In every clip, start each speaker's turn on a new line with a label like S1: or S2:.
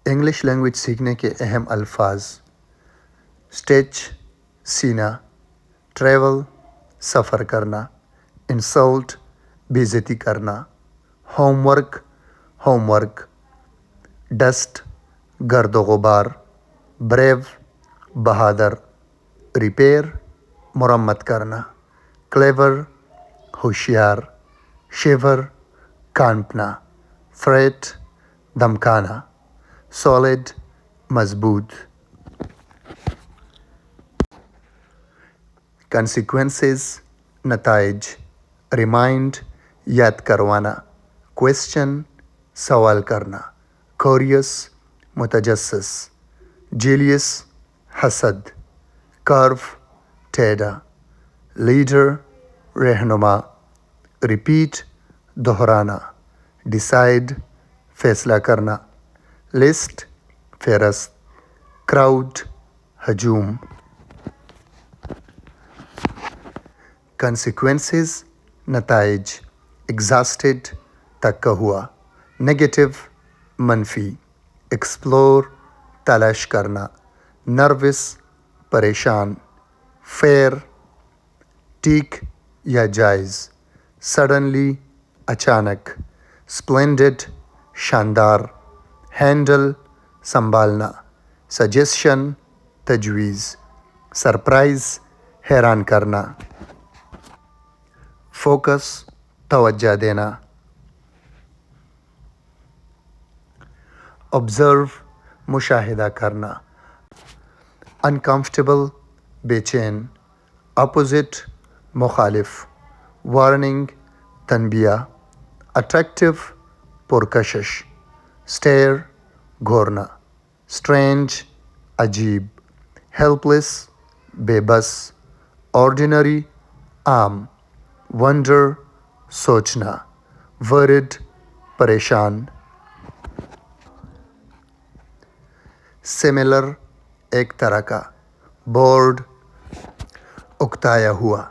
S1: English language سیکھنے کے اہم الفاظ: اسٹیچ سینا، ٹریول سفر کرنا، انسلٹ بے عزتی کرنا، ہوم ورک، ڈسٹ گرد و غبار، بریو بہادر، ریپیئر مرمت کرنا، کلیور ہوشیار، شیور کانپنا، فریٹ دھمکانا، سالڈ مضبوط۔ کنسیکوینسز نتائج: ریمائنڈ یاد کروانا، کویسچن سوال کرنا، کوریوس متجسس، جیلیس حسد، کرو ٹیڑھا، لیڈر رہنما، ریپیٹ دہرانا، ڈیسائیڈ فیصلہ کرنا، لسٹ فہرست، کراؤڈ ہجوم۔ کنسیکوینسز نتائج: ایگزاسٹڈ تک کا ہوا، نیگیٹو منفی، ایکسپلور تلاش کرنا، نروس پریشان، فیئر ٹھیک یا جائز، سڈنلی اچانک، اسپلینڈڈ شاندار، ہینڈل سنبھالنا، سجیشن تجویز، سرپرائز حیران کرنا، فوکس توجہ دینا، آبزرو مشاہدہ کرنا، انکمفرٹیبل بے چین، اپوزٹ مخالف، وارننگ تنبیہ، اٹریکٹیو پرکشش، اسٹیئر گھورنا، اسٹرینج عجیب، ہیلپلیس بے بس، آرڈینری عام، ونڈر سوچنا، ورڈ پریشان۔ سملر ایک طرح کا، بورڈ اکتایا ہوا،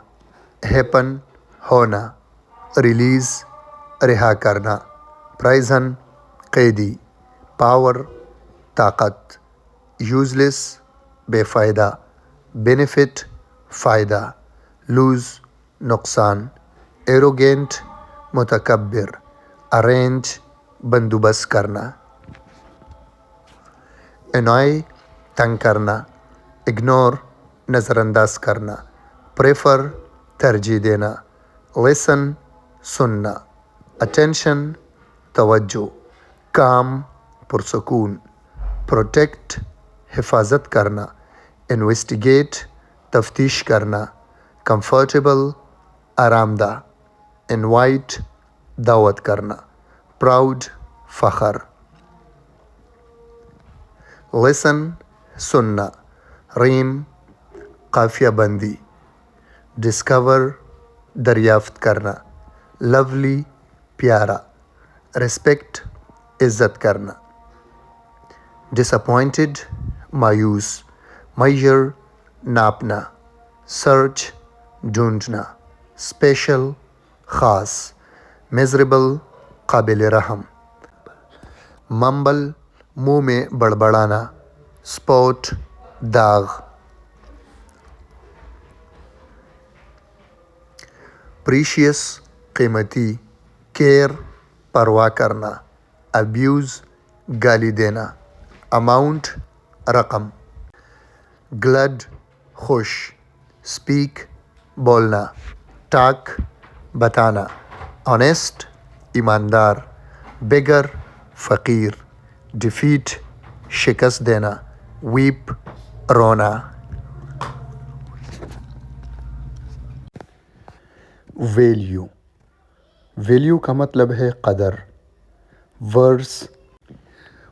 S1: ہیپن ہونا، ریلیز رہا کرنا، پرائزن قیدی، پاور طاقت، یوزلیس بے فائدہ، بینیفٹ فائدہ، لوز نقصان، ایروگینٹ متکبر، ارینج بندوبست کرنا، انوائے تنگ کرنا، اگنور نظر انداز کرنا، پریفر ترجیح دینا، لسن سننا، اٹینشن توجہ، کام پرسکون، پروٹیکٹ حفاظت کرنا، انویسٹیگیٹ تفتیش کرنا، کمفرٹیبل آرام دہ، انوائٹ دعوت کرنا، پراؤڈ فخر۔ لسن سننا، ریم قافیہ بندی، ڈسکور دریافت کرنا، لولی پیارا، ریسپیکٹ عزت کرنا، ڈس اپوائنٹڈ مایوس، میجر ناپنا، سرچ ڈھونڈنا، اسپیشل خاص، میزریبل قابل رحم، ممبل منہ میں بڑبڑانا، اسپاٹ داغ، پریشیس قیمتی، کیئر پرواہ کرنا، ابیوز گالی دینا، اماؤنٹ رقم، گلڈ خوش، اسپیک بولنا، ٹاک بتانا، آنیسٹ ایماندار، بیگر فقیر، ڈیفیٹ شکست دینا، ویپ رونا۔ ویلیو کا مطلب ہے قدر۔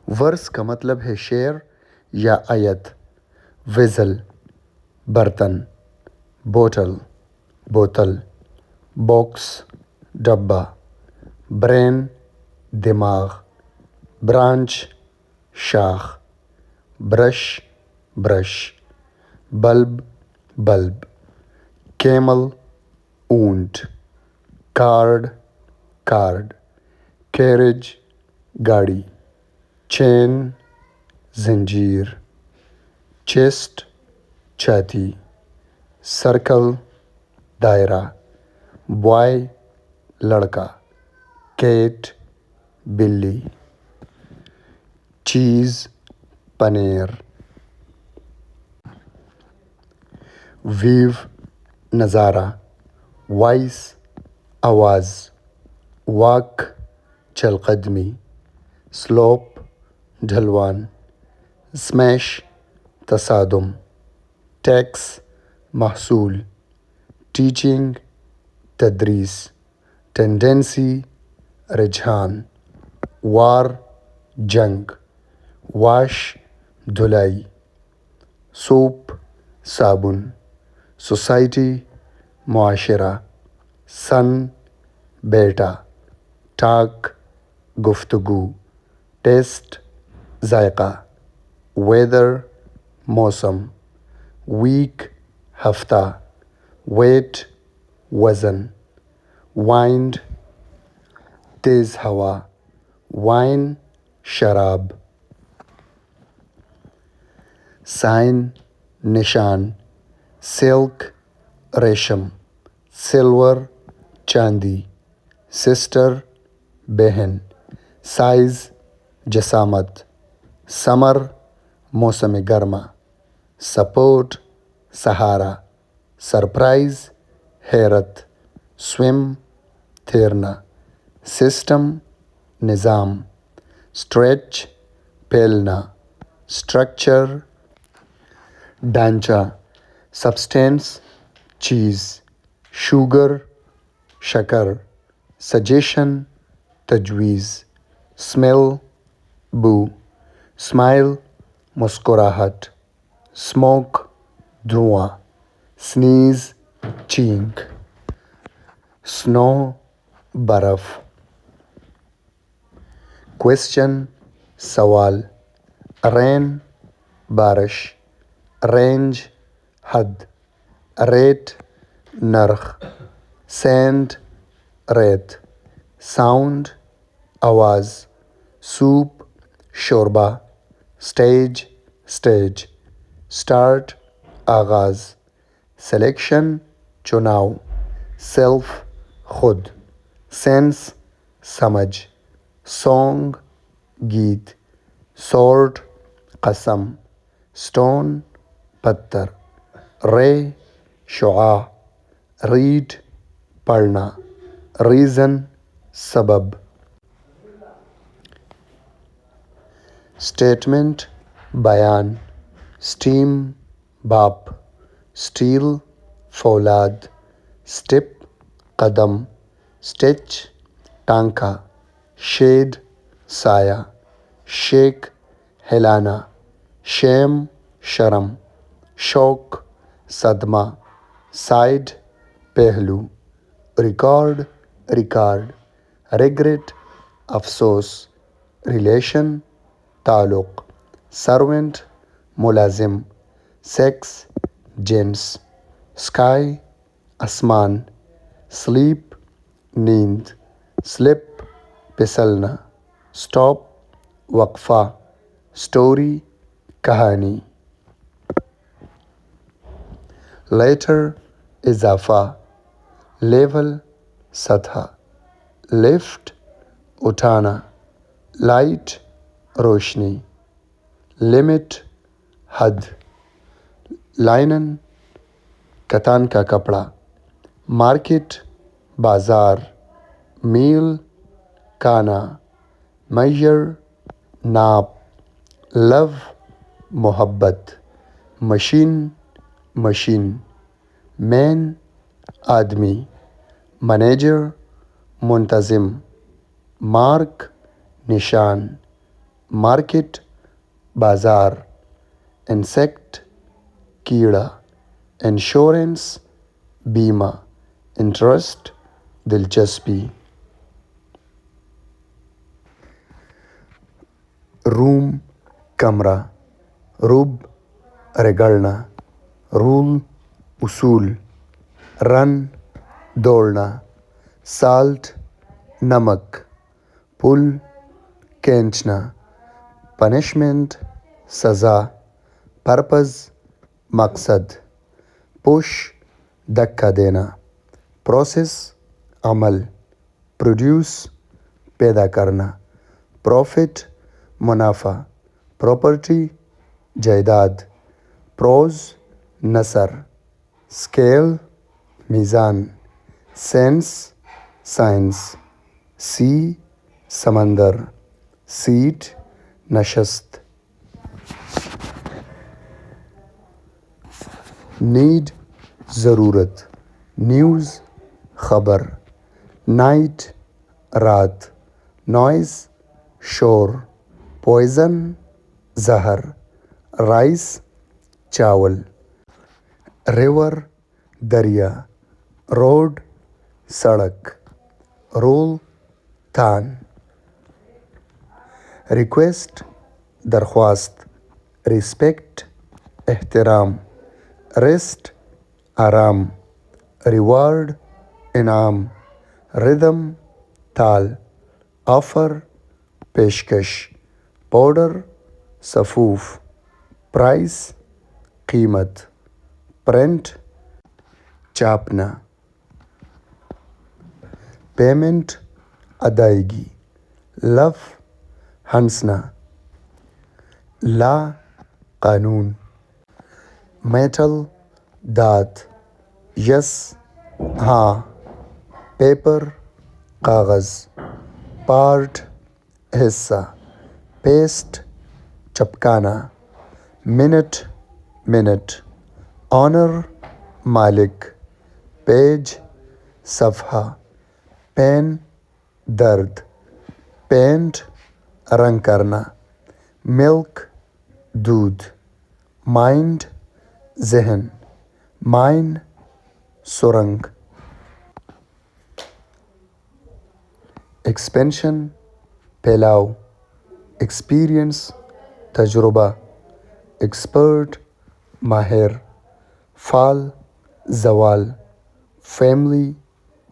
S1: ورث کا مطلب ہے شعر یا آیت۔ ویزل برتن، بوتل، باکس ڈبہ، برین دماغ، برانچ شاخ، برش، بلب، کیمل اونٹ، کارڈ، کیریج گاڑی، چین زنجیر. چیسٹ چھاتی. سرکل دائرہ. بوائے لڑکا. کیٹ بلی. چیز پنیر. ویو نظارہ. وائس آواز. واک چل قدمی. سلوپ ڈھلوان. اسمیش تصادم. ٹیکس محصول. ٹیچنگ تدریس. ٹینڈنسی رجحان. وار جنگ. واش دھلائی. سوپ صابن. سوسائٹی معاشرہ. سن بیٹا. ٹاک گفتگو. ٹیسٹ ذائقہ. ویدر موسم. ویک ہفتہ. ویٹ وزن. وائنڈ تیز ہوا. وائن شراب. سائن نشان. سلک ریشم. سلور چاندی. سسٹر بہن. سائز جسامت. سمر موسم گرما. سپورٹ سہارا. سرپرائز حیرت. سوئم تیرنا. سسٹم نظام. اسٹریچ پھیلنا. اسٹرکچر ڈھانچہ. سبسٹینس چیز. شوگر شکر. سجیشن تجویز. اسمیل بو. اسمائل مسکراہٹ. اسموک دھواں. سنیز چینک. سنو برف. کوسچن سوال. رین بارش. رینج حد. ریٹ نرخ. سینڈ ریت. ساؤنڈ آواز. سوپ شوربہ. Stage stage. اسٹارٹ آغاز. سلیکشن چناؤ. سیلف خود. سینس سمجھ. سونگ گیت. سورٹ قسم. اسٹون پتھر. رے شعاع. ریڈ پڑھنا. ریزن سبب. اسٹیٹمنٹ بیان. اسٹیم بھاپ. اسٹیل فولاد. اسٹپ قدم. اسٹچ ٹانکا. شیڈ سایہ. شیک ہلانا. شیم شرم. شوک صدمہ. سائڈ پہلو. Record record. ریگریٹ افسوس. ریلیشن تعلق. سرونٹ ملازم. سیکس جنس. اسکائی آسمان. سلیپ نیند. سلپ پھسلنا. اسٹاپ وقفہ. اسٹوری کہانی. لیٹر اضافہ. لیول سطح. لفٹ اٹھانا. لائٹ روشنی. لمٹ حد. لائنن کتان کا کپڑا. مارکیٹ بازار. میل کانا. میئر ناپ. لو محبت. Machine machine. مین آدمی. منیجر منتظم. مارک نشان. مارکیٹ بازار. انسیکٹ کیڑا. انشورنس بیمہ. انٹرسٹ دلچسپی. روم کمرہ. رب رگڑنا. رول اصول. رن دوڑنا. سالٹ نمک. پل کھینچنا. پنشمنٹ سزا پرپز مقصد پش دھکا دینا پروسیس عمل پروڈیوس پیدا کرنا پروفٹ منافع پراپرٹی جائیداد پروز نثر اسکیل میزان سینس سائنس سی سمندر سیٹ نشست نیڈ ضرورت نیوز خبر نائٹ رات نوائز شور پوائزن زہر رائس چاول ریور دریا روڈ سڑک رول تھان ریکویسٹ درخواست رسپیکٹ احترام ریسٹ آرام ریوارڈ انعام ردم تال آفر پیشکش پاؤڈر صفوف پرائس قیمت پرنٹ چاپنا پیمنٹ ادائیگی لف ہنسنا لا قانون میٹل دانت یس ہاں پیپر کاغذ پارٹ حصہ پیسٹ چپکانا منٹ منٹ آنر مالک پیج صفحہ پین درد پینٹ رنگ کرنا ملک دودھ مائنڈ ذہن مائن سرنگ ایکسپینشن پھیلاؤ ایکسپیرئنس تجربہ ایکسپرٹ ماہر فال زوال فیملی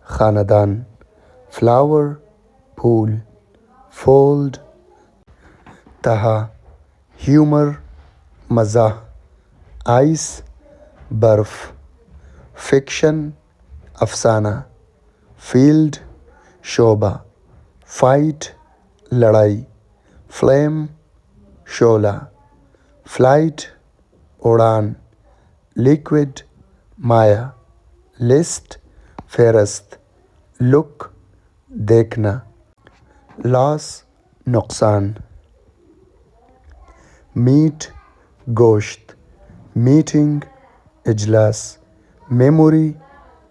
S1: خاندان فلاور پھول فولڈ تہا ہیومر مزاح آئس برف فکشن افسانہ فیلڈ شعبہ فائٹ لڑائی فلیم شعلہ فلائٹ اڑان لیکوڈ مایا لسٹ فہرست لک دیکھنا لاس نقصان میٹ گوشت میٹنگ اجلاس میموری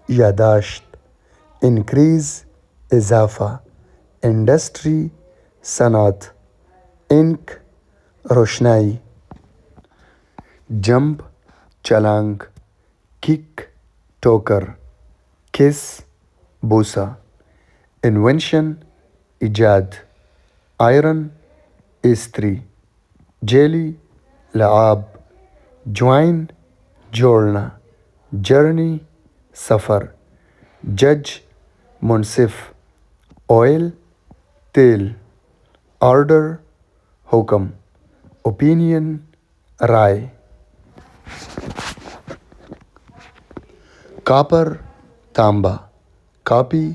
S1: یاداشت انکریز اضافہ انڈسٹری صنعت انک روشنائی جمپ چھلانگ کک ٹوکر کس بوسہ انوینشن ایجاد آئرن استری جیلی لعاب جوائن جوڑنا جرنی سفر جج منصف آئل تیل آرڈر حکم اوپینین رائے کاپر تانبا کاپی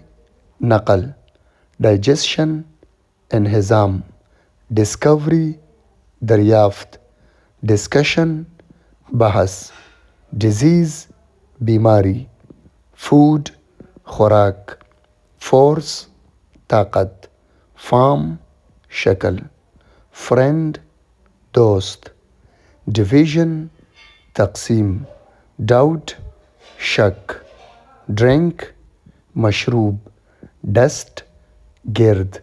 S1: نقل ڈائجیشن انہضام ڈسکوری دریافت ڈسکشن بحث ڈیزیز بیماری فوڈ خوراک فورس طاقت فارم شکل فرینڈ دوست ڈویژن تقسیم ڈاؤٹ شک ڈرنک مشروب ڈسٹ گرد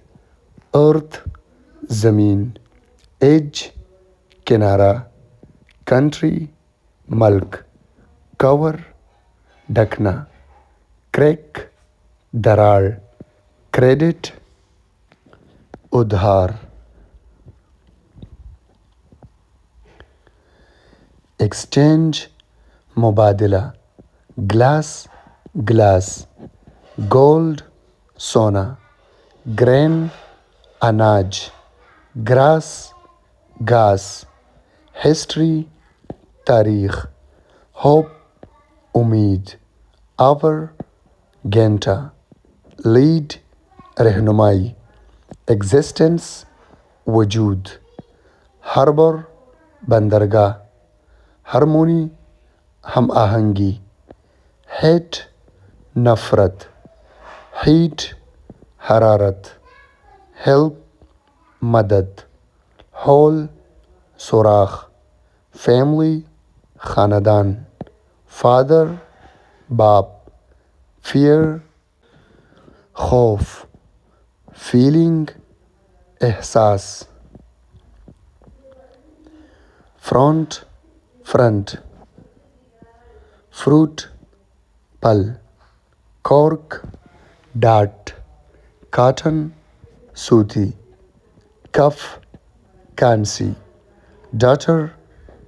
S1: ارتھ زمین ایج کنارہ کنٹری ملک کور ڈھکنا کریک دراڑ کریڈٹ ادھار ایکسچینج مبادلہ گلاس گلاس گولڈ سونا گرین اناج گراس گھاس history تاریخ, hope امید, hour گھنٹہ, lead رہنمائی, existence وجود, harbor بندرگاہ, harmony ہم آہنگی, hate نفرت, heat حرارت, help مدد, hole سوراخ, family خاندان, father باپ, fear خوف, feeling احساس, front فرنٹ, fruit پھل, cork ڈاٹ, cotton سوتی, cuff کانسی, daughter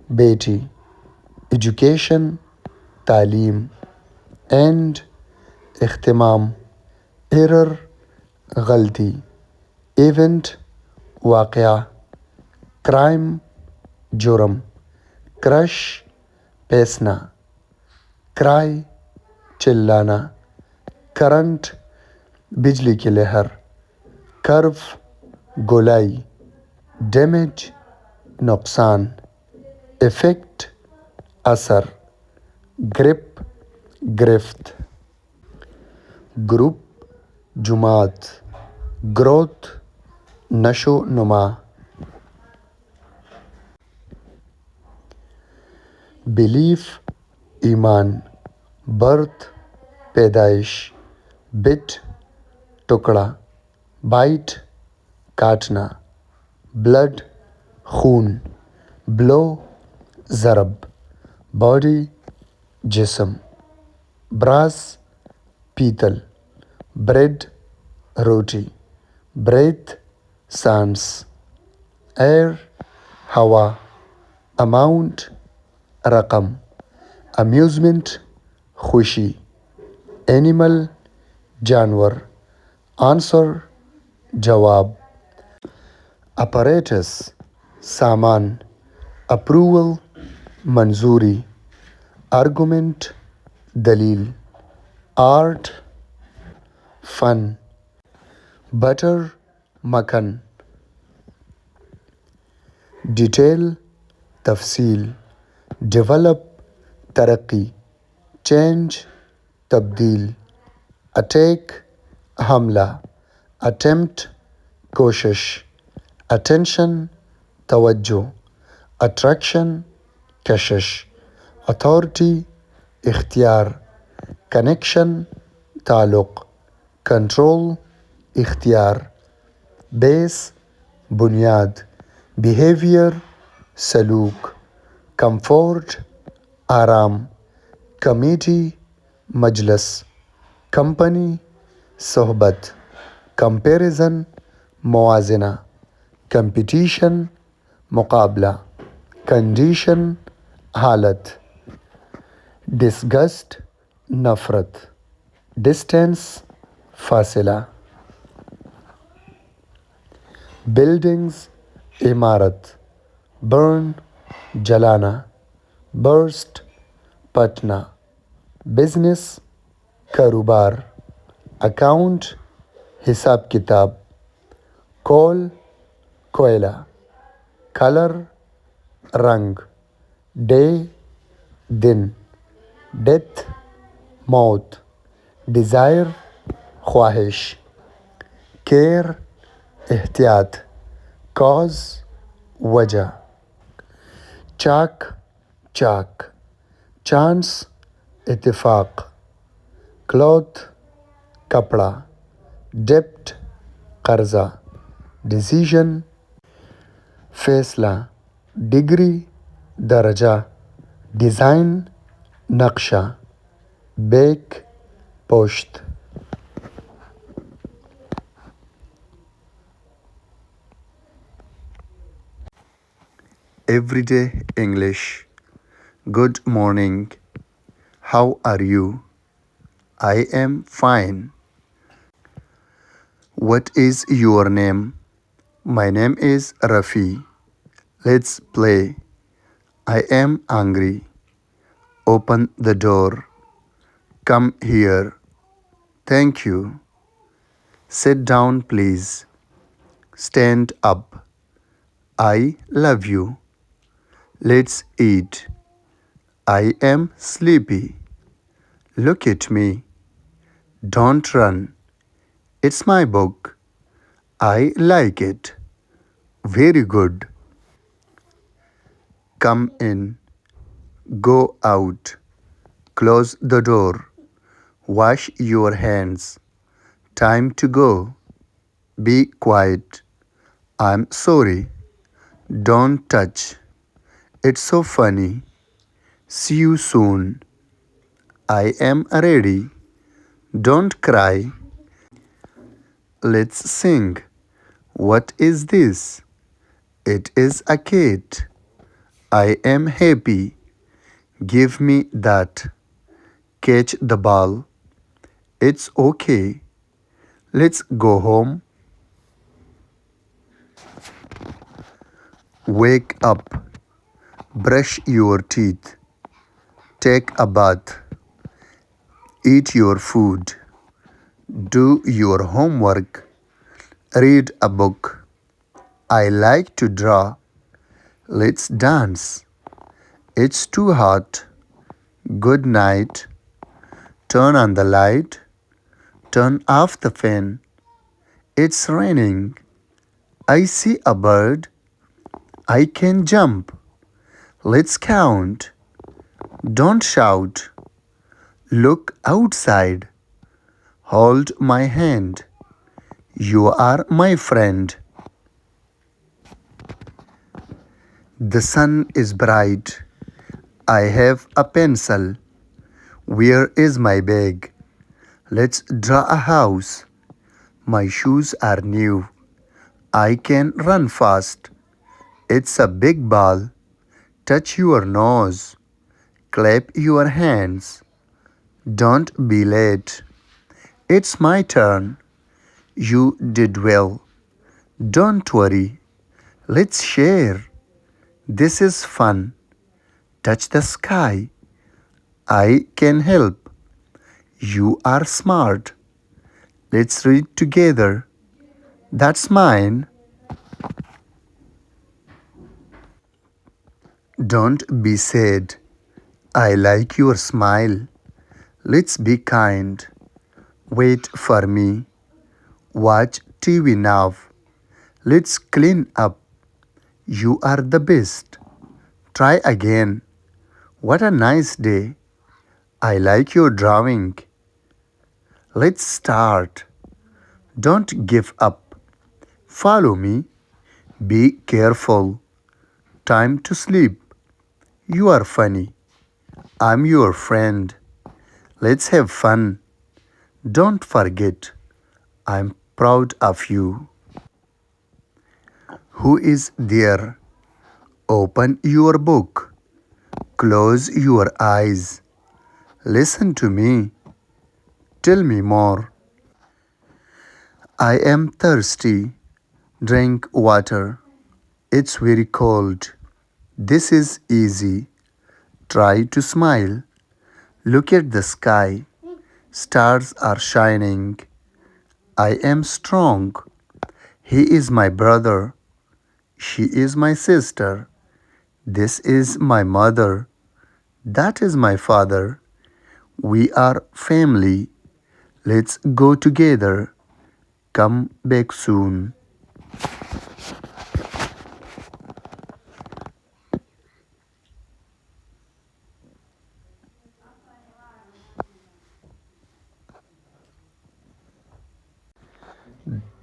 S1: بیٹی, education تعلیم, end اختتام, error غلطی, event واقعہ, crime جرم, crush پیسنا, cry چلانا, current بجلی کی لہر, curve گولائی, damage نقصان, effect اثر, grip گرفت, گروپ جماعت, growth نشو نما, belief ایمان, birth پیدائش, bit ٹکڑا, bite کاٹنا, blood خون, blow ضرب, body جسم, brass پیتل, bread روٹی, breath سانس, air ہوا, amount رقم, amusement خوشی, animal جانور, answer جواب, apparatus سامان, approval منظوری, argument دلیل, art فن, butter مکھن, detail تفصیل, develop ترقی, change تبدیل, attack حملہ, attempt کوشش, attention توجہ, attraction کشش, authority اختیار, connection تعلق, control اختیار, base بنیاد, behavior سلوک, comfort آرام, committee مجلس, company صحبت, comparison موازنہ, competition مقابلہ, condition حالت, disgust نفرت, distance فاصلہ, buildings عمارت, burn جلانا, burst پھٹنا, business کاروبار, account حساب کتاب, coal کوئلہ, color رنگ, day دن, death موت, desire خواہش, care احتیاط, cause وجہ, چاک چاک, chance اتفاق, cloth کپڑا, debt قرضہ, decision فیصلہ, degree درجہ, design نقشہ, back پشت. Everyday English. Good morning. How are you? I am fine. What is your name? My name is Rafi. Let's play. I am hungry. Open the door. Come here. Thank you. Sit down, please. Stand up. I love you. Let's eat. I am sleepy. Look at me. Don't run. It's my book. I like it. Very good. Come in. Go out. Close the door. Wash your hands. Time to go. Be quiet. I'm sorry. Don't touch. It's so funny. See you soon. I am ready. Don't cry. Let's sing. What is this? It is a cat. I am happy. Give me that. Catch the ball. It's okay. Let's go home. Wake up. Brush your teeth. Take a bath. Eat your food. Do your homework. Read a book. I like to draw. Let's dance. It's too hot. Good night. Turn on the light. Turn off the fan. It's raining. I see a bird. I can jump. Let's count. Don't shout. Look outside. Hold my hand. You are my friend. The sun is bright. I have a pencil. Where is my bag? Let's draw a house. My shoes are new. I can run fast. It's a big ball. Touch your nose. Clap your hands. Don't be late. It's my turn. You did well. Don't worry. Let's share. This is fun. Touch the sky. I can help. You are smart. Let's read together. That's mine. Don't be sad. I like your smile. Let's be kind. Wait for me. Watch TV now. Let's clean up. You are the best. Try again. What a nice day. I like your drawing. Let's start. Don't give up. Follow me. Be careful. Time to sleep. You are funny. I'm your friend. Let's have fun. Don't forget. I'm proud of you. Who is there? Open your book. Close your eyes. Listen to me. Tell me more. I am thirsty. Drink water. It's very cold. This is easy. Try to smile. Look at the sky. Stars are shining. I am strong. He is my brother. She is my sister. This is my mother. That is my father. We are family. Let's go together. Come back soon.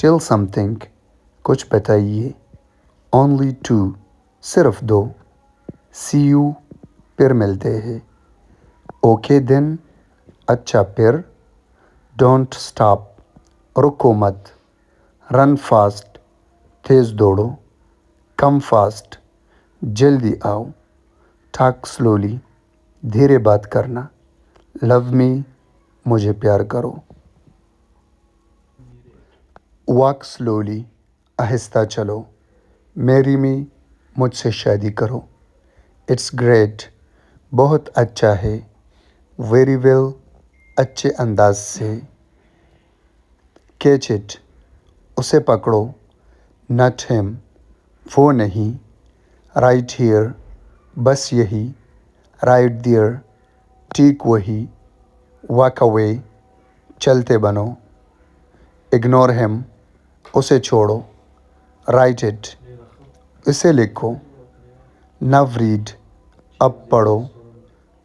S1: Tell something, کچھ بتائیے. Only to, صرف دو. سی you, پھر ملتے ہیں. Okay then, اچھا پھر. Don't stop, رکو مت. رن فاسٹ، تیز دوڑو. کم فاسٹ، جلدی آؤ. ٹاک سلولی، دھیرے بات کرنا. لو می، مجھے پیار کرو. واک سلولی، آہستہ چلو. میری می، مجھ سے شادی کرو. اٹس گریٹ، بہت اچھا ہے. ویری ویل، اچھے انداز سے. کیچ اٹ، اسے پکڑو. ناٹ ہم، وہ نہیں. رائٹ ہیئر، بس یہی. رائٹ دیئر، ٹھیک وہی. واک اوے، چلتے بنو. اگنور ہم، اسے چھوڑو. رائٹ اٹ، اسے لکھو. ناؤ ریڈ، اب پڑھو.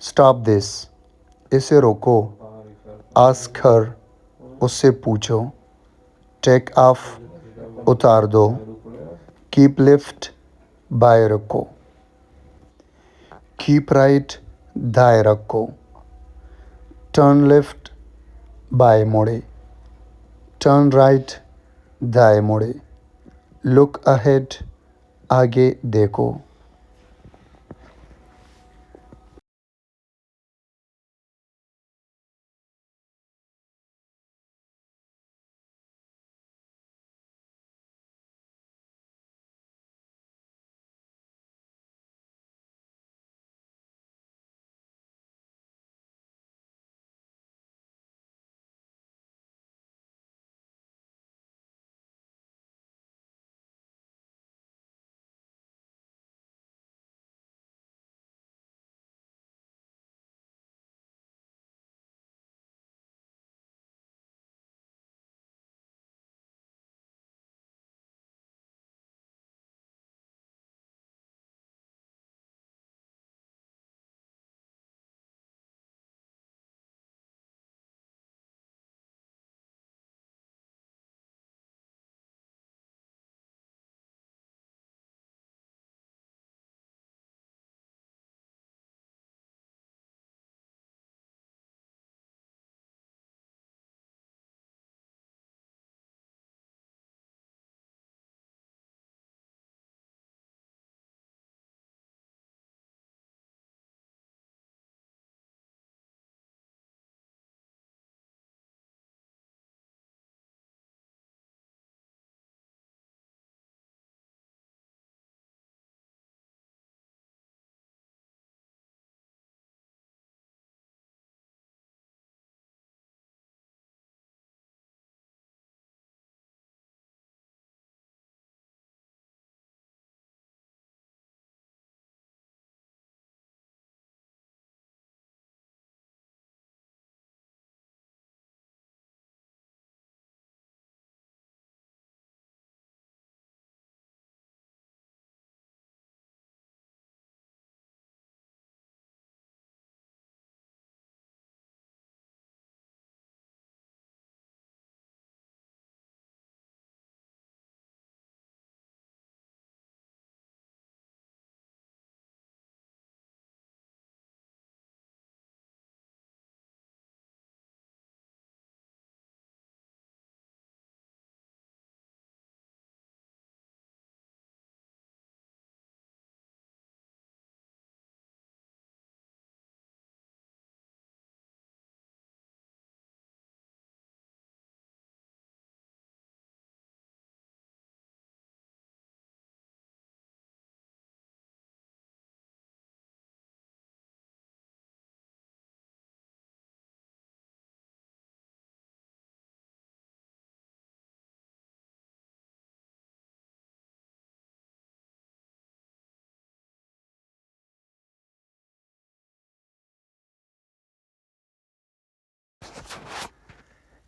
S1: اسٹاپ دس، اسے روکو. آسک ہر، اس سے پوچھو. ٹیک آف، اتار دو. کیپ لیفٹ، بائیں رکھو. کیپ رائٹ، دائیں رکھو. ٹرن لیفٹ، بائیں موڑے. ٹرن رائٹ، دائیں موڑے. لک اہیڈ، آگے دیکھو.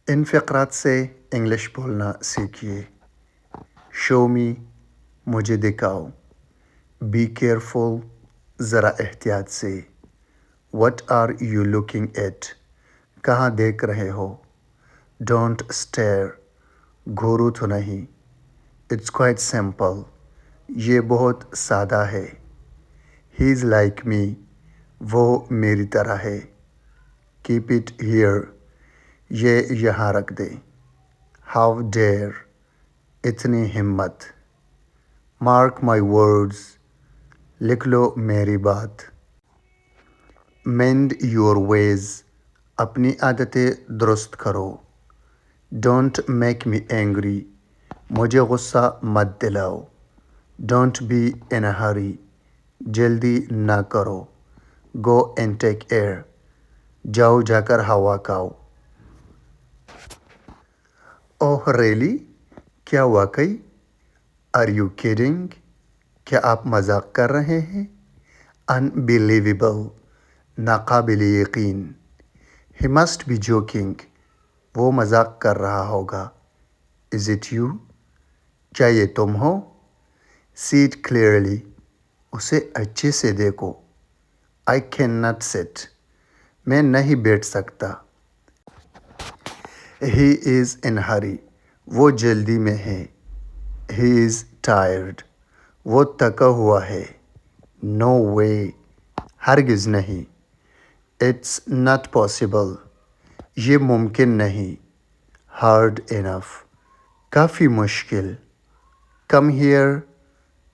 S1: ان فقرات سے انگلش بولنا سیکھیے. شو می، مجھے دکھاؤ. بی کیئرفل، ذرا احتیاط سے. What are you looking at, کہاں دیکھ رہے ہو. ڈونٹ اسٹیئر، گھورو تو نہیں. It's quite simple. یہ بہت سادہ ہے. He is like me. وہ میری طرح ہے. Keep it here. یہ یہاں رکھ دے. How dare. اتنی ہمت. Mark my words. لکھ لو میری بات. Mend your ways. اپنی عادتیں درست کرو. Don't make me angry. مجھے غصہ مت دلاؤ. Don't be in a hurry. جلدی نہ کرو. Go and take air. جاؤ جا کر ہوا کھاؤ. Oh really? کیا واقعی؟ Are you kidding? کیا آپ مذاق کر رہے ہیں؟ Unbelievable. ناقابل یقین. He must be joking. وہ مذاق کر رہا ہوگا. Is it you? کیا یہ تم ہو؟ See it clearly. اسے اچھے سے دیکھو. I cannot sit. میں نہیں بیٹھ سکتا. He is in hurry. وہ جلدی میں ہے. He is tired. وہ تھکا ہوا ہے. No way. ہرگز نہیں. It's not possible. یہ ممکن نہیں. Hard enough. کافی مشکل. Come here.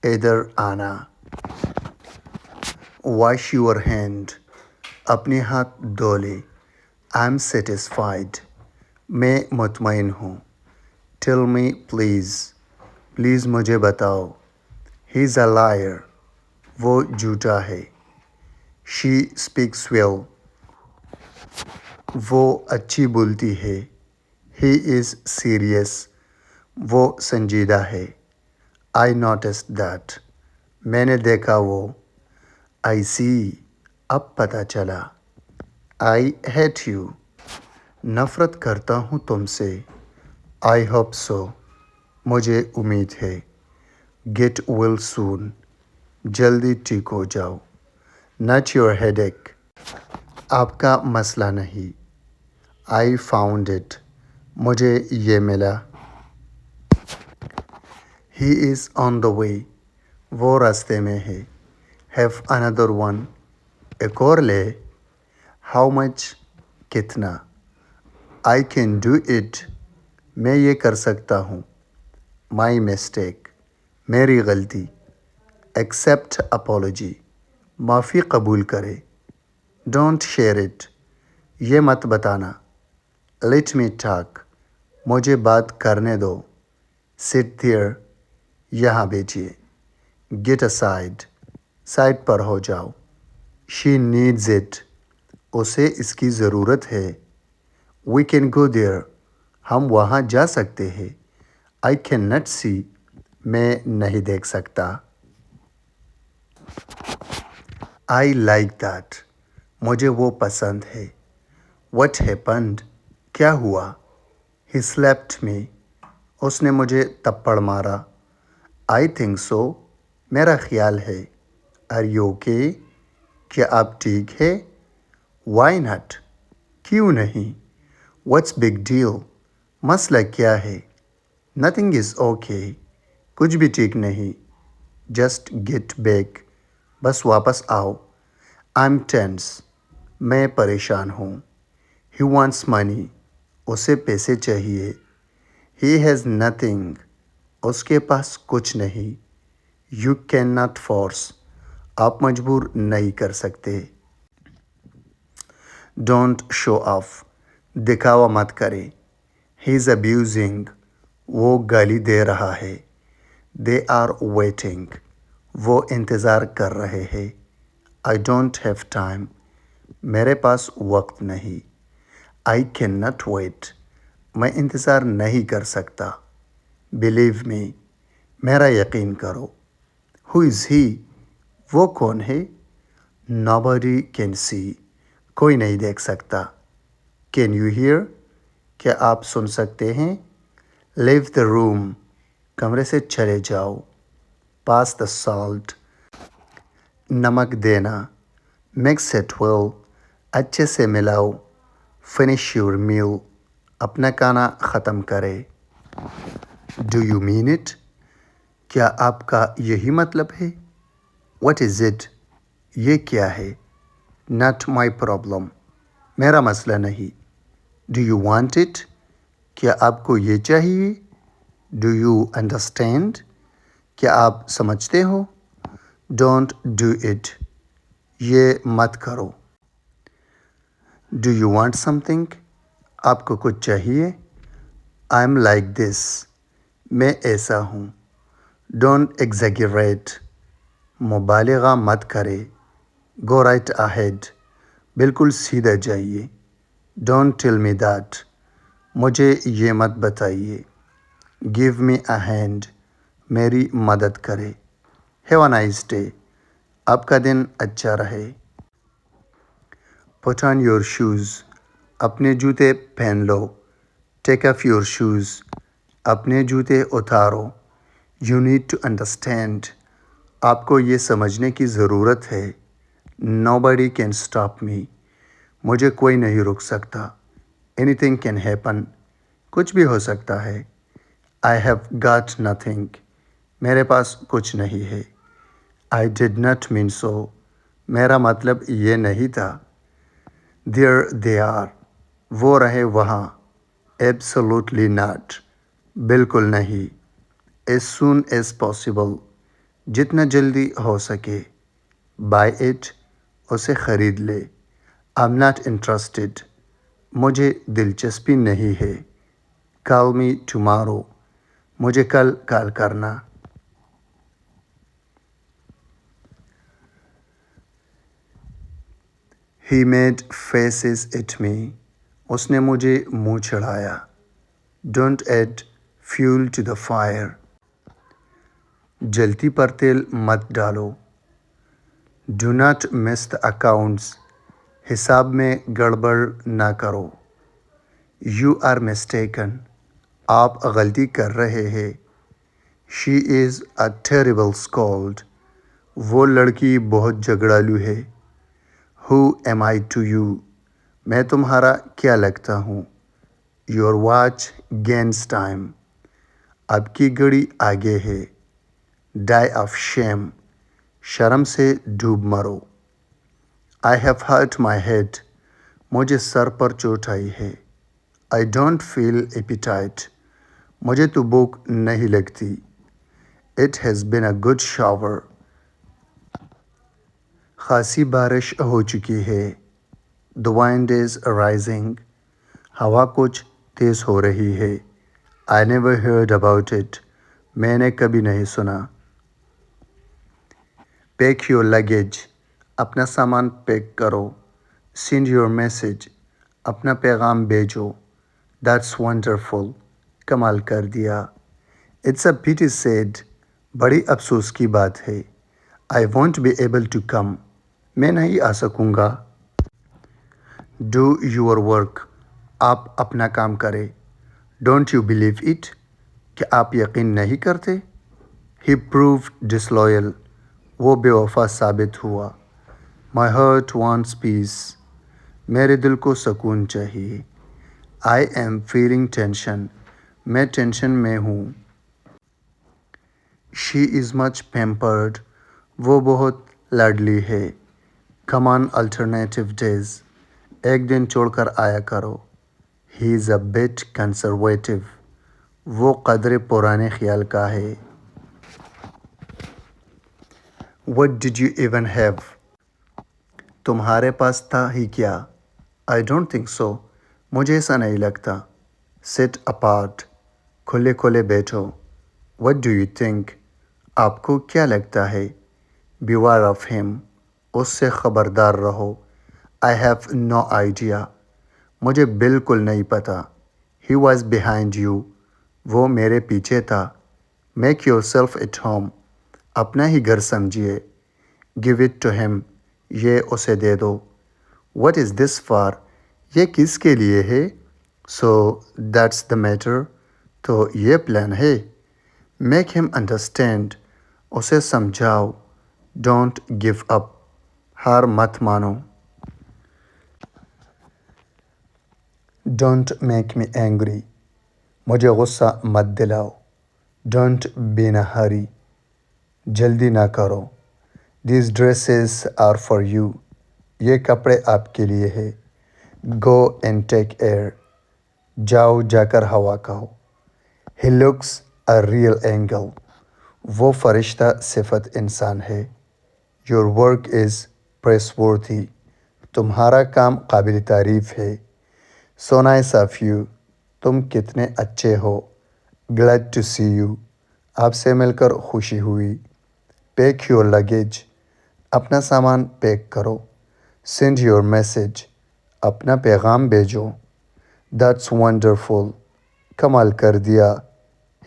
S1: ادھر آنا. Wash your hand. اپنے ہاتھ دھو لے. I'm satisfied. میں مطمئن ہوں. Tell me please. پلیز مجھے بتاؤ. He's a liar. وہ جھوٹا ہے. She speaks well. وہ اچھی بولتی ہے. He is serious. وہ سنجیدہ ہے. I noticed that. میں نے دیکھا وہ. I see. اب پتہ چلا. I hate you. نفرت کرتا ہوں تم سے. I hope so. مجھے امید ہے. Get well soon. جلدی ٹھیک ہو جاؤ. Not your headache. آپ کا مسئلہ نہیں. I found it. مجھے یہ ملا. He is on the way. وہ راستے میں ہے. Have another one. ایک اور لے. How much? کتنا. I can do it. میں یہ کر سکتا ہوں. My mistake. میری غلطی. Accept apology. معافی قبول کرے. Don't share it. یہ مت بتانا. Let me talk. مجھے بات کرنے دو. Sit there. یہاں بیٹھیے. Get aside. سائڈ پر ہو جاؤ. She needs it. اسے اس کی ضرورت ہے. We can go there. ہم وہاں جا سکتے ہیں. I cannot see. میں نہیں دیکھ سکتا. I like that. مجھے وہ پسند ہے. What happened? کیا ہوا؟ He slapped me. اس نے مجھے تپڑ مارا. I think so. میرا خیال ہے. Are you okay? کیا آپ ٹھیک ہے؟ Why not? کیوں نہیں؟ What's big deal? مسئلہ کیا ہے؟ Nothing is okay. کچھ بھی ٹھیک نہیں. Just get back. بس واپس آؤ. I'm tense. میں پریشان ہوں. He wants money. اسے پیسے چاہیے. He has nothing. اس کے پاس کچھ نہیں. You cannot force. آپ مجبور نہیں کر سکتے. Don't show off. دکھاوا مت کرے. He is abusing. وہ گالی دے رہا ہے. They are waiting. وہ انتظار کر رہے ہیں. I don't have time. میرے پاس وقت نہیں. I cannot wait. میں انتظار نہیں کر سکتا. Believe me. میرا یقین کرو. Who is he? وہ کون ہے؟ Nobody can see. کوئی نہیں دیکھ سکتا. Can you hear? کیا آپ سن سکتے ہیں؟ Leave the room. کمرے سے چلے جاؤ. Pass the salt. نمک دینا. Mix it well. اچھے سے ملاؤ. Finish your meal. اپنا کھانا ختم کرے. Do you mean it? کیا آپ کا یہی مطلب ہے؟ What is it? یہ کیا ہے؟ Not my problem. میرا مسئلہ نہیں. Do you want it? کیا آپ کو یہ چاہیے؟ Do you understand? کیا آپ سمجھتے ہو؟ Don't do it. یہ مت کرو. Do you want something? آپ کو کچھ چاہیے؟ I'm like this. میں ایسا ہوں. Don't exaggerate. مبالغہ مت کرے. Go right ahead. بالکل سیدھا جائیے. Don't tell me that. مجھے یہ مت بتائیے. Give me a hand. میری مدد کرے. Have a nice day. آپ کا دن اچھا رہے. Put on your shoes. اپنے جوتے پہن لو. Take off your shoes. اپنے جوتے اتارو. You need to understand. آپ کو یہ سمجھنے کی ضرورت ہے. Nobody can stop me. مجھے کوئی نہیں روک سکتا. Anything can happen. کچھ بھی ہو سکتا ہے. I have got nothing. میرے پاس کچھ نہیں ہے. I did not mean so. میرا مطلب یہ نہیں تھا. There they are. وہ رہے وہاں. Absolutely not. بالکل نہیں. As soon as possible. جتنا جلدی ہو سکے. Buy it. اسے خرید لے. I'm not interested. مجھے دلچسپی نہیں ہے. Call me tomorrow. مجھے کل کال کرنا. He made faces at me. اس نے مجھے منہ چڑھایا. Don't add fuel to the fire. جلتی پر تیل مت ڈالو. Do not mess the accounts. حساب میں گڑبڑ نہ کرو. You are mistaken. آپ غلطی کر رہے ہیں. She is a terrible scold. وہ لڑکی بہت جھگڑالو ہے. Who am I to you? میں تمہارا کیا لگتا ہوں. Your watch gains time. آپ کی گھڑی آگے ہے. Die of shame. شرم سے ڈوب مرو. I have hurt my head. مجھے سر پر چوٹ آئی ہے. I don't feel appetite. مجھے تو بھوک نہیں لگتی. It has been a good shower. خاصی بارش ہو چکی ہے. The wind is rising. ہوا کچھ تیز ہو رہی ہے. I never heard about it. میں نے کبھی نہیں سنا. Pack your luggage. اپنا سامان پیک کرو. Send your message. اپنا پیغام بھیجو. That's wonderful. کمال کر دیا. It's a pity said. بڑی افسوس کی بات ہے. I won't be able to come. میں نہیں آ سکوں گا. Do your work. آپ اپنا کام کرے. Don't you believe it? کہ آپ یقین نہیں کرتے. He proved disloyal. وہ بے وفا ثابت ہوا. My heart wants peace. میرے دل کو سکون چاہیے. I am feeling tension. میں ٹینشن میں ہوں. She is much pampered. وہ بہت لاڈلی ہے. Come on alternative days. ایک دن چھوڑ کر آیا کرو. He is a bit conservative. وہ قدرے پرانے خیال کا ہے. What did you even have? تمہارے پاس تھا ہی کیا. I don't think so. مجھے ایسا نہیں لگتا. Sit apart. کھلے کھلے بیٹھو. What do you think? آپ کو کیا لگتا ہے. Beware of him. اس سے خبردار رہو. I have no idea. مجھے بالکل نہیں پتا. He was behind you. وہ میرے پیچھے تھا. Make yourself at home. اپنا ہی گھر سمجھیے. Give it to him. یہ اسے دے دو. What is this for? یہ کس کے لیے ہے. So that's the matter. تو یہ پلان ہے. Make him understand. اسے سمجھاؤ. Don't give up. ہار مت مانو. Don't make me angry. مجھے غصہ مت دلاؤ. Don't be in a hurry. جلدی نہ کرو. These dresses are for you. یہ کپڑے آپ کے لیے ہے. Go and take air. جاؤ جا کر ہوا کھاؤ. He looks a real angel. وہ فرشتہ صفت انسان ہے. Your work is praiseworthy. تمہارا کام قابل تعریف ہے. So nice of you. تم کتنے اچھے ہو. Glad to see you. آپ سے مل کر خوشی ہوئی. Pack your luggage. اپنا سامان پیک کرو. Send your message. اپنا پیغام بھیجو. That's wonderful. کمال کر دیا.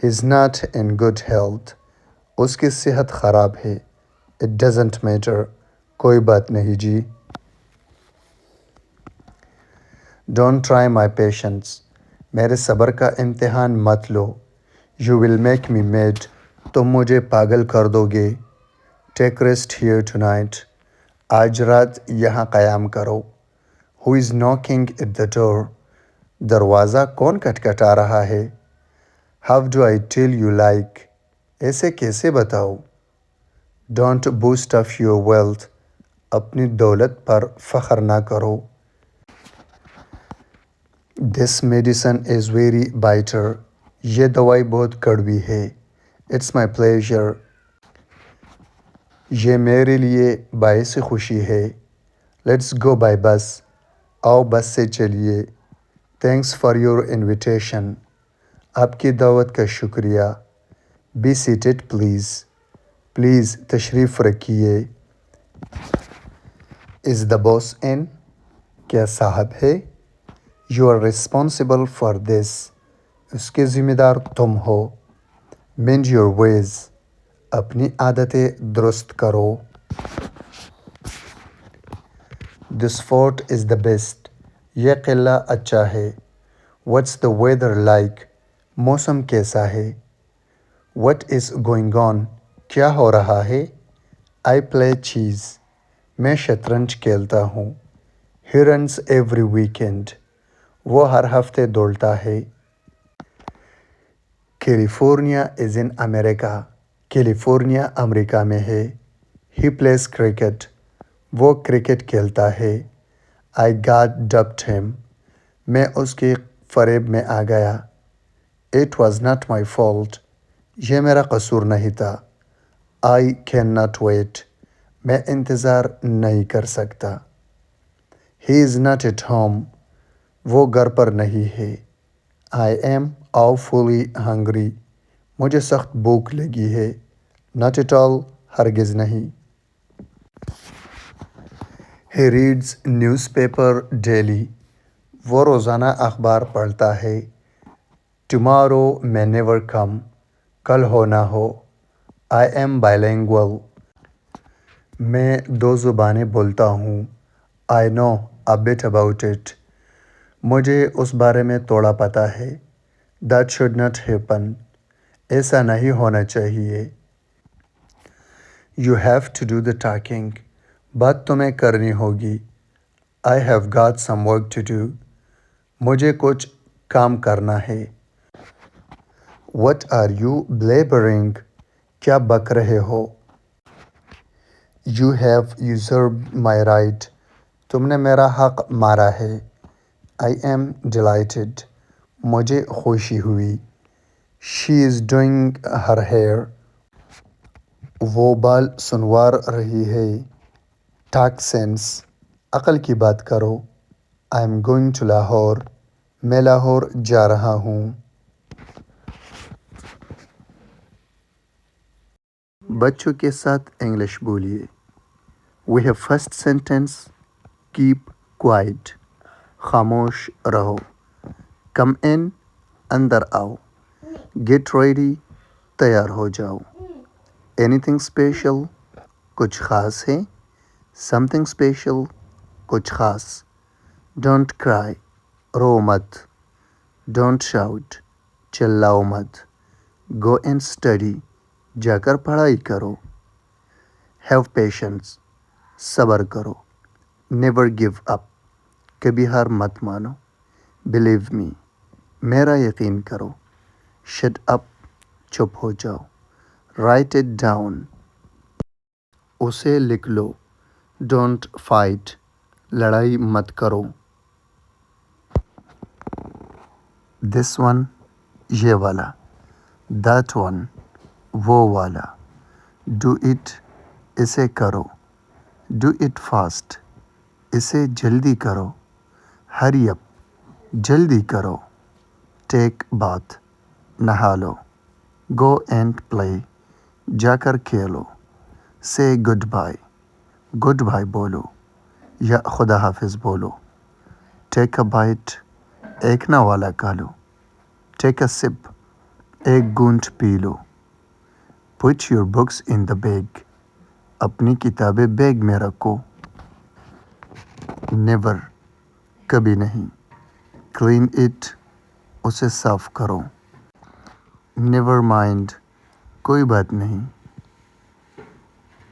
S1: He's not in good health. اس کی صحت خراب ہے. It doesn't matter. کوئی بات نہیں جی. Don't try my patience. میرے صبر کا امتحان مت لو. You will make me mad. تم مجھے پاگل کر دو گے. Take rest here tonight. آج رات یہاں قیام کرو. Who is knocking at the door? دروازہ کون کھٹکھٹا رہا ہے. How do I tell you like? ایسے کیسے بتاؤ. Don't boast of your wealth. اپنی دولت پر فخر نہ کرو. This medicine is very bitter. یہ دوائی بہت کڑوی ہے. It's my pleasure. یہ میرے لیے باعث خوشی ہے. Let's go by bus. آؤ بس سے چلیے. Thanks for your invitation. آپ کی دعوت کا شکریہ. Be seated please. پلیز تشریف رکھیے. Is the boss in? کیا صاحب ہے. You are responsible for this. اس کے ذمہ دار تم ہو. Mend your ways. اپنی عادتیں درست کرو. This fort is the best. یہ قلعہ اچھا ہے. What's the weather like? موسم کیسا ہے. What is going on? کیا ہو رہا ہے. I play chess. میں شطرنج کھیلتا ہوں. He runs every weekend. وہ ہر ہفتے دوڑتا ہے. California is in America. California امریکہ میں ہے. He plays cricket. وہ کرکٹ کھیلتا ہے. I got dubbed him. میں اس کے فریب میں آ گیا. It was not my fault. یہ میرا قصور نہیں تھا. I cannot wait. میں انتظار نہیں کر سکتا. He is not at home. وہ گھر پر نہیں ہے. I am awfully hungry. مجھے سخت بھوک لگی ہے. Not at all. ہرگز نہیں. He reads newspaper daily. وہ روزانہ اخبار پڑھتا ہے. Tomorrow may never come. کل ہو نہ ہو. I am bilingual. میں 2 زبانیں بولتا ہوں. I know a bit about it. مجھے اس بارے میں تھوڑا پتہ ہے. That should not happen. ایسا نہیں ہونا چاہیے. You have to do the talking. بات تمہیں کرنی ہوگی. I have got some work to do. مجھے کچھ کام کرنا ہے. What are you blabbering? کیا بک رہے ہو. You have usurped my right. تم نے میرا حق مارا ہے. I am delighted. مجھے خوشی ہوئی. She is doing her hair. وہ بال سنوار رہی ہے. Talk sense. عقل کی بات کرو. I am going to Lahore. میں لاہور جا رہا ہوں. بچوں کے ساتھ انگلش بولیے. We have first sentence. Keep quiet. خاموش رہو. Come in. اندر آؤ. Get ready. تیار ہو جاؤ. Anything special. کچھ خاص ہے. Something special. کچھ خاص. Don't cry. رو مت. Don't shout. چلاؤ مت. Go and study. جا کر پڑھائی کرو. Have patience. صبر کرو. Never give up. کبھی ہار مت مانو. Believe me. میرا یقین کرو. shut up, چپ ہو جاؤ. write it down, اسے لکھ لو. don't fight, لڑائی مت کرو. this one, یہ والا. that one, وہ والا. do it, اسے کرو. do it fast, اسے جلدی کرو. hurry up, جلدی کرو. take bath, نہا لو. go and play, جا کر کھیلو. say goodbye, گڈ بائی بولو یا خدا حافظ بولو. take a bite, ایک نہ والا کھا لو. take a sip, ایک گھونٹ پی لو. put your books in the bag, اپنی کتابیں بیگ میں رکھو. never, کبھی نہیں. clean it, اسے صاف کرو. never mind, کوئی بات نہیں.